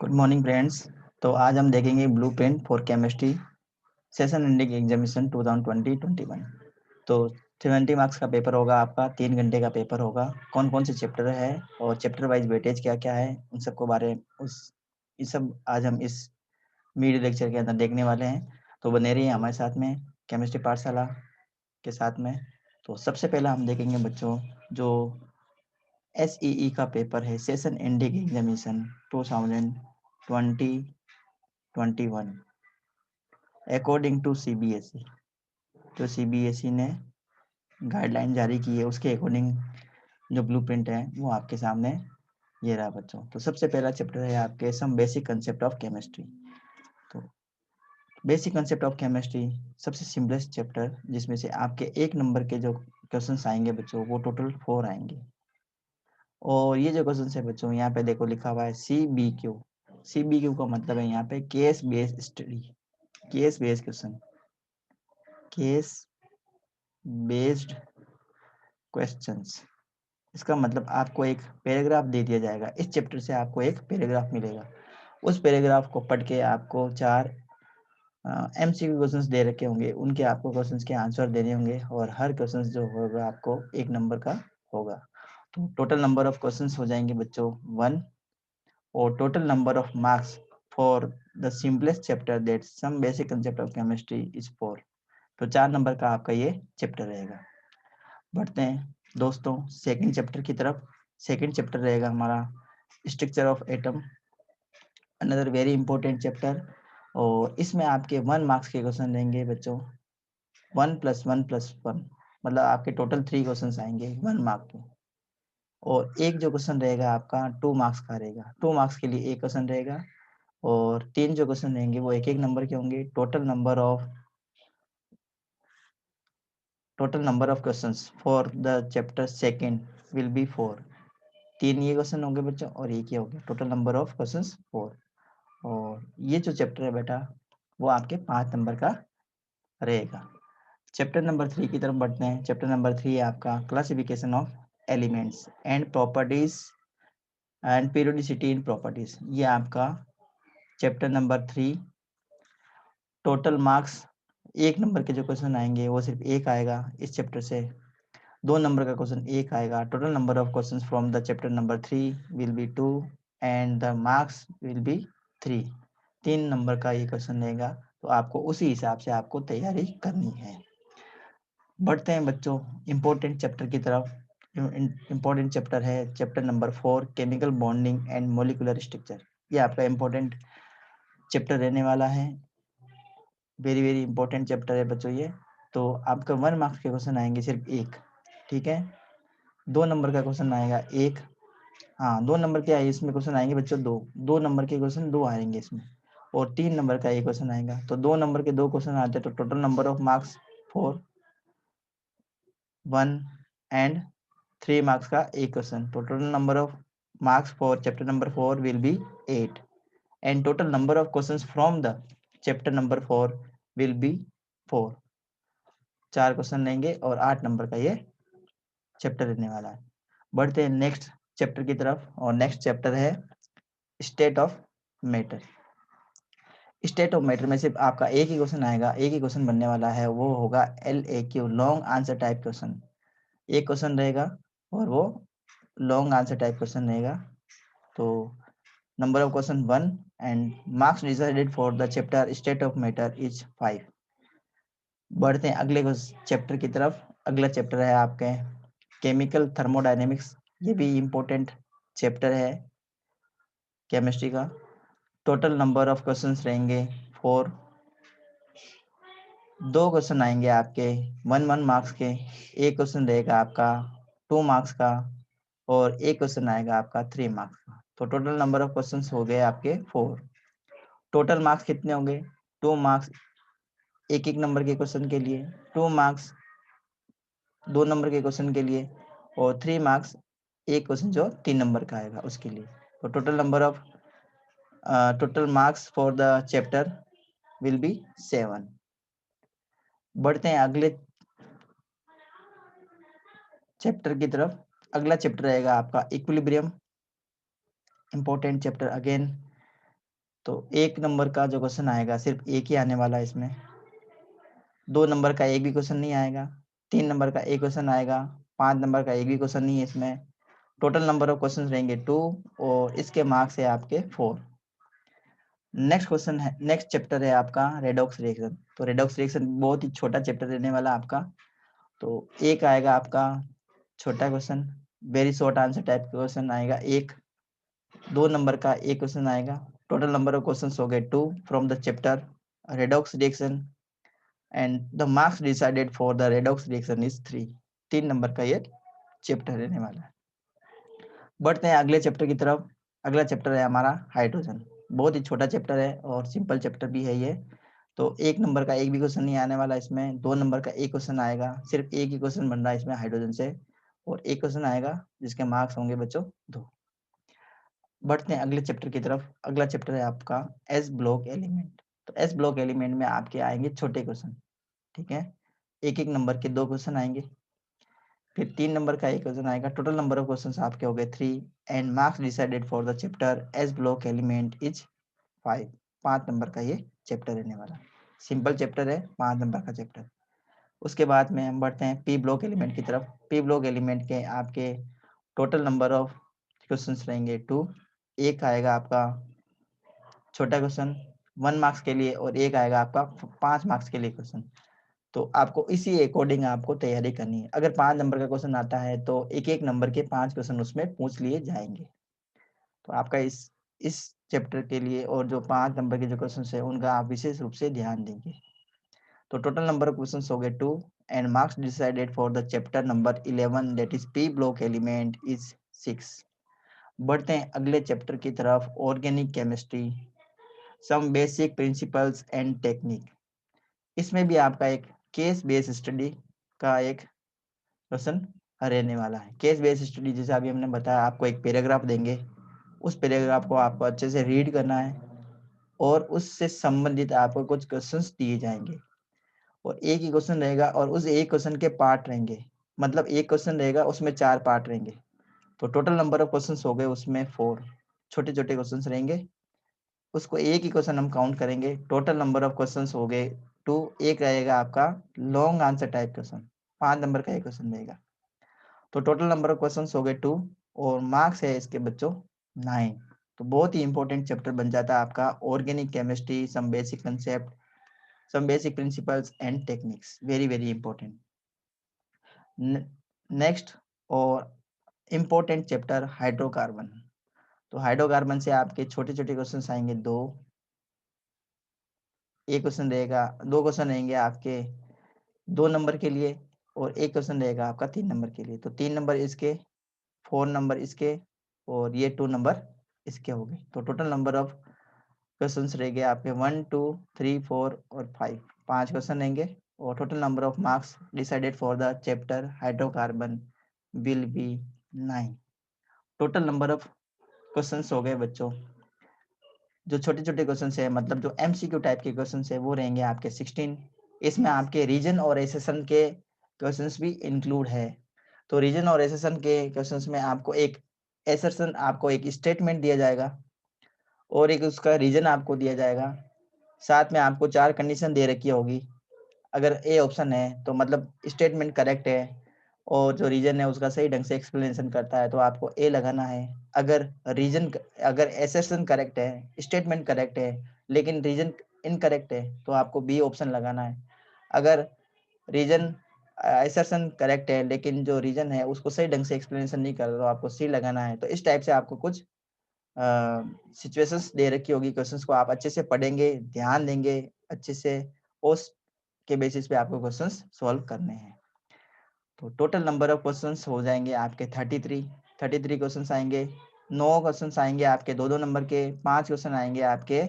Good morning friends. तो आज हम देखेंगे blueprint for chemistry session ending examination 2020-21। तो 70 मार्क्स का पेपर होगा आपका, 3 घंटे का पेपर होगा। कौन कौन से चैप्टर है और चैप्टर वाइज वेटेज क्या क्या है, उन सबको बारे उस ये सब आज हम इस वीडियो लेक्चर के अंदर देखने वाले हैं। तो बने रहिए हमारे साथ में केमिस्ट्री पाठशाला के साथ में। तो सबसे पहला हम देखेंगे बच्चों जो SEE का पेपर है, session ending examination 2020-21 according to CBSE। जो CBSE ने गाइडलाइन जारी की है उसके अकॉर्डिंग जो ब्लूप्रिंट है वो आपके सामने ये रहा बच्चों। तो सबसे पहला चैप्टर है आपके some basic concept of chemistry. तो बेसिक कंसेप्ट ऑफ केमिस्ट्री सबसे सिंपलेस्ट चैप्टर, जिसमें से आपके 1 नंबर के जो क्वेश्चन आएंगे बच्चों वो टोटल 4 आएंगे। और ये जो क्वेश्चन है बच्चों यहाँ पे देखो लिखा हुआ है CBQ। CBQ का मतलब है यहाँ पे case based study, case based question, case based questions. इसका मतलब आपको एक पैराग्राफ दे दिया जाएगा, इस चैप्टर से आपको एक पैराग्राफ मिलेगा। उस पैराग्राफ को पढ़ के आपको 4 MCQ क्वेश्चंस दे रखे होंगे, उनके आपको क्वेश्चंस के आंसर देने होंगे और हर क्वेश्चंस जो होगा आपको 1 नंबर का होगा। तो टोटल नंबर ऑफ क्वेश्चंस हो जाएंगे बच्चों 1 और total number of marks for the simplest chapter that some basic concept of chemistry is 4। तो 4 नंबर का आपका ये चैप्टर रहेगा। बढ़ते हैं दोस्तों सेकंड चैप्टर की तरफ। सेकंड चैप्टर रहेगा हमारा structure of atom, another very important chapter. और इसमें आपके 1 मार्क्स के क्वेश्चन रहेंगे बच्चों, 1+1+1, मतलब आपके टोटल 3 क्वेश्चन आएंगे 1 मार्क के। और एक जो क्वेश्चन रहेगा आपका 2 मार्क्स का रहेगा, 2 मार्क्स के लिए एक क्वेश्चन रहेगा। और 3 जो क्वेश्चन रहेंगे वो 1-1 नंबर के होंगे। Total number of questions for the chapter second will be 4। 3 ये क्वेश्चन होंगे बच्चों और एक ये हो गया, टोटल नंबर ऑफ क्वेश्चंस 4। और ये जो चैप्टर है बेटा वो आपके 5 नंबर का रहेगा। चैप्टर नंबर 3 की तरफ बढ़ते हैं। चैप्टर नंबर 3 है आपका classification of elements and properties and periodicity in properties. ये आपका chapter number 3। Total marks 1 number के जो क्वेश्चन आएंगे वो सिर्फ एक आएगा इस चैप्टर से। 2 नंबर का क्वेश्चन एक आएगा। Total number of question from the chapter number 3 will be 2 and the marks will be 3। 3 number का ये क्वेश्चन रहेगा, तो आपको उसी हिसाब से आपको तैयारी करनी है। बढ़ते हैं बच्चों इंपॉर्टेंट चैप्टर की तरफ। इंपॉर्टेंट चैप्टर है chapter number 4 chemical bonding and molecular structure. ये आपका इंपॉर्टेंट चैप्टर रहने वाला है, वेरी वेरी इंपॉर्टेंट चैप्टर है बच्चों ये। तो आपका 1 मार्क्स के क्वेश्चन आएंगे सिर्फ एक, ठीक है। 2 नंबर का क्वेश्चन आएगा एक, हाँ 2 नंबर के इसमें क्वेश्चन आएंगे बच्चों दो, 2 नंबर के क्वेश्चन 2 आएंगे इसमें। और 3 नंबर का एक क्वेश्चन आएगा। तो 2 नंबर के 2 क्वेश्चन आते हैं, तो total number of marks 4, 1 and 3 marks का एक क्वेश्चन। तो total number of marks for chapter number 4 will be 8 and total number of questions from the chapter number 4 will be 4। 4 question लेंगे और 8 नंबर का ये चैप्टर रहने वाला है। बढ़ते हैं नेक्स्ट चैप्टर की तरफ, और नेक्स्ट चैप्टर है state of matter. State of matter में सिर्फ आपका एक ही क्वेश्चन आएगा, एक ही क्वेश्चन बनने वाला है, वो होगा LAQ, long answer type question. एक क्वेश्चन रहेगा और वो लॉन्ग आंसर टाइप क्वेश्चन रहेगा। तो number of question 1 and marks decided for the chapter state of matter is 5। बढ़ते हैं अगले चैप्टर की तरफ। अगला चैप्टर है आपके केमिकल थर्मोडायनेमिक्स। ये भी इम्पोर्टेंट चैप्टर है केमिस्ट्री का। टोटल नंबर ऑफ क्वेश्चंस रहेंगे 4। 2 क्वेश्चन आएंगे आपके 1 मार्क्स के। एक क्वेश्चन रहेगा आपका 2 मार्क्स का और एक क्वेश्चन आएगा आपका 3 मार्क्स का। तो टोटल नंबर ऑफ क्वेश्चंस हो गए आपके 4। टोटल मार्क्स कितने होंगे? 2 मार्क्स एक एक नंबर के क्वेश्चन के लिए, 2 मार्क्स 2 नंबर के क्वेश्चन के लिए, और 3 मार्क्स एक क्वेश्चन जो 3 नंबर का आएगा उसके लिए। तो total marks for the chapter will be 7। बढ़ते हैं अगले चैप्टर की तरफ। अगला चैप्टर रहेगा आपका इक्विलिब्रियम, इंपॉर्टेंट चैप्टर अगेन। तो 1 नंबर का जो क्वेश्चन आएगा सिर्फ एक ही आने वाला है इसमें। 2 नंबर का एक भी क्वेश्चन नहीं आएगा। 3 नंबर का एक क्वेश्चन आएगा। 5 नंबर का एक भी क्वेश्चन नहीं है इसमें। टोटल नंबर ऑफ क्वेश्चन रहेंगे 2 और इसके मार्क्स है आपके 4। नेक्स्ट क्वेश्चन है, नेक्स्ट चैप्टर है आपका रेडॉक्स रिएक्शन। तो रेडॉक्स रिएक्शन बहुत ही छोटा चैप्टर रहने वाला आपका। तो एक आएगा आपका छोटा question, very short answer type question आएगा एक। 2 नंबर का एक क्वेश्चन आएगा। टोटल नंबर ऑफ क्वेश्चन हो गए 2 from the chapter redox reaction and the marks decided for the redox reaction is 3। 3 number का ये चैप्टर रहने वाला है। बढ़ते हैं अगले चैप्टर की तरफ। अगला चैप्टर है हमारा हाइड्रोजन। बहुत ही छोटा चैप्टर है और सिंपल चैप्टर भी है ये। तो 1 नंबर का एक भी क्वेश्चन नहीं आने वाला इसमें। 2 नंबर का एक क्वेश्चन आएगा, सिर्फ एक ही क्वेश्चन बन रहा है इसमें हाइड्रोजन से, और एक क्वेश्चन आएगा जिसके मार्क्स होंगे बच्चों 2। बढ़ते हैं अगले चैप्टर की तरफ। अगला चैप्टर है आपका एस ब्लॉक एलिमेंट। तो एस ब्लॉक एलिमेंट में आपके आएंगे छोटे क्वेश्चन, ठीक है। एक एक नंबर के 2 क्वेश्चन आएंगे। फिर 3 नंबर का एक क्वेश्चन आएगा। टोटल नंबर ऑफ क्वेश्चंस आपके हो गए 3 and marks decided for the chapter S block element is 5। 5 number का ये चैप्टर रहने वाला। सिंपल चैप्टर है, 5 नंबर का चैप्टर। उसके बाद में हम बढ़ते हैं पी ब्लॉक एलिमेंट की तरफ। पी ब्लॉक एलिमेंट के आपके टोटल नंबर ऑफ क्वेश्चंस रहेंगे 2। एक आएगा आपका छोटा क्वेश्चन 1 मार्क्स के लिए और एक आएगा आपका 5 मार्क्स के लिए क्वेश्चन। तो आपको इसी अकॉर्डिंग आपको तैयारी करनी है। अगर 5 नंबर का क्वेश्चन आता है तो एक एक नंबर के 5 क्वेश्चन उसमें पूछ लिए जाएंगे। तो आपका इस चैप्टर के लिए और जो 5 नंबर के जो क्वेश्चन है उनका आप विशेष रूप से ध्यान देंगे। तो टोटल नंबर ऑफ क्वेश्चन हो गए 2 and marks decided for the chapter number 11 that is P block element is 6। बढ़ते हैं अगले चैप्टर की तरफ, organic chemistry, some basic principles and technique. इसमें भी आपका एक केस बेस्ड स्टडी का एक क्वेश्चन रहने वाला है। केस बेस्ड स्टडी जैसे अभी हमने बताया, आपको एक पैराग्राफ देंगे, उस पैराग्राफ को आपको अच्छे से रीड करना है और उससे संबंधित आपको कुछ क्वेश्चंस दिए जाएंगे और एक ही क्वेश्चन रहेगा और उस एक क्वेश्चन के पार्ट रहेंगे। मतलब एक क्वेश्चन रहेगा उसमें 4 पार्ट रहेंगे। तो टोटल नंबर ऑफ क्वेश्चंस हो गए उसमें 4। छोटे छोटे क्वेश्चंस रहेंगे, उसको एक ही क्वेश्चन हम काउंट करेंगे। टोटल नंबर ऑफ क्वेश्चंस हो गए 2। एक रहेगा आपका long answer type question, 5 number का एक क्वेश्चन रहेगा। तो टोटल नंबर ऑफ क्वेश्चंस हो गए 2 और मार्क्स है इसके बच्चों 9। तो बहुत ही इंपॉर्टेंट चैप्टर बन जाता है आपका organic chemistry, some basic concept, some basic principles and techniques, very very important. Next और इम्पोर्टेंट चैप्टर हाइड्रोकार्बन। तो हाइड्रोकार्बन से आपके छोटे छोटे क्वेश्चन आएंगे 2। एक क्वेश्चन रहेगा, 2 क्वेश्चन रहेंगे आपके 2 नंबर के लिए और एक क्वेश्चन रहेगा आपका 3 नंबर के लिए। तो 3 नंबर इसके, 4 नंबर इसके और ये 2 नंबर इसके हो गए। तो टोटल नंबर ऑफ क्वेश्चंस रह गए आपके 1 2 3 4 और 5। 5 क्वेश्चन रहेंगे और total number of marks decided for the chapter hydrocarbon will be 9। Total number of questions हो गए बच्चों। जो छोटे छोटे क्वेश्चन है, मतलब जो एमसीक्यू टाइप के क्वेश्चन है, वो रहेंगे आपके 16। इसमें आपके रीजन और एसेशन के क्वेश्चंस भी इंक्लूड है। तो रीजन और एसेशन के क्वेश्चंस में आपको एक एसेशन, आपको एक स्टेटमेंट दिया जाएगा और एक उसका रीजन आपको दिया जाएगा। साथ में आपको 4 कंडीशन दे रखी होगी। अगर ए ऑप्शन है तो मतलब स्टेटमेंट करेक्ट है और जो रीजन है उसका सही ढंग से एक्सप्लेनेशन करता है तो आपको ए लगाना है। अगर अगर एसेशन करेक्ट है, स्टेटमेंट करेक्ट है लेकिन रीजन इनकरेक्ट है तो आपको बी ऑप्शन लगाना है। अगर रीजन एसेशन करेक्ट है लेकिन जो रीजन है उसको सही ढंग से एक्सप्लेनेशन नहीं कर रहा तो आपको सी लगाना है। तो इस टाइप से आपको कुछ सिचुएशंस दे रखी होगी, क्वेश्चंस को आप अच्छे से पढ़ेंगे, ध्यान देंगे अच्छे से, उस के बेसिस पे आपको क्वेश्चंस सॉल्व करने हैं। तो टोटल नंबर ऑफ क्वेश्चंस हो जाएंगे आपके 33 क्वेश्चंस आएंगे। 9 क्वेश्चंस आएंगे आपके 2 2 नंबर के, 5 क्वेश्चन आएंगे आपके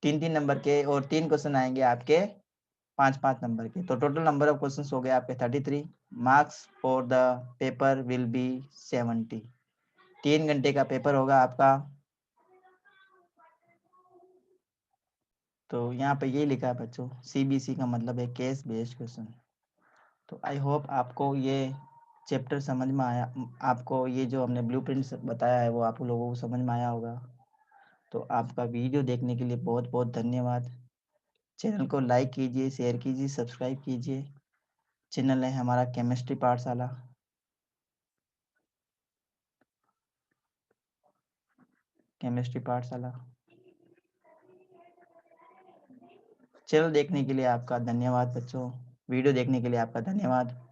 3 3 नंबर के और 3 क्वेश्चन आएंगे आपके 5 5 नंबर के। तो टोटल नंबर ऑफ क्वेश्चंस हो गए आपके 33। Marks for the paper will be 70। 3 घंटे का पेपर होगा आपका। तो यहाँ पे ये लिखा है बच्चों, सीबीसी का मतलब है केस बेस्ड क्वेश्चन। तो आई होप आपको ये चैप्टर समझ में आया, आपको ये जो हमने ब्लूप्रिंट बताया है वो आप लोगों को समझ में आया होगा। तो आपका वीडियो देखने के लिए बहुत बहुत धन्यवाद। चैनल को लाइक कीजिए, शेयर कीजिए, सब्सक्राइब कीजिए। चैनल है हमारा केमिस्ट्री पाठशाला। केमिस्ट्री पाठशाला। चैनल देखने के लिए आपका धन्यवाद बच्चों। वीडियो देखने के लिए आपका धन्यवाद।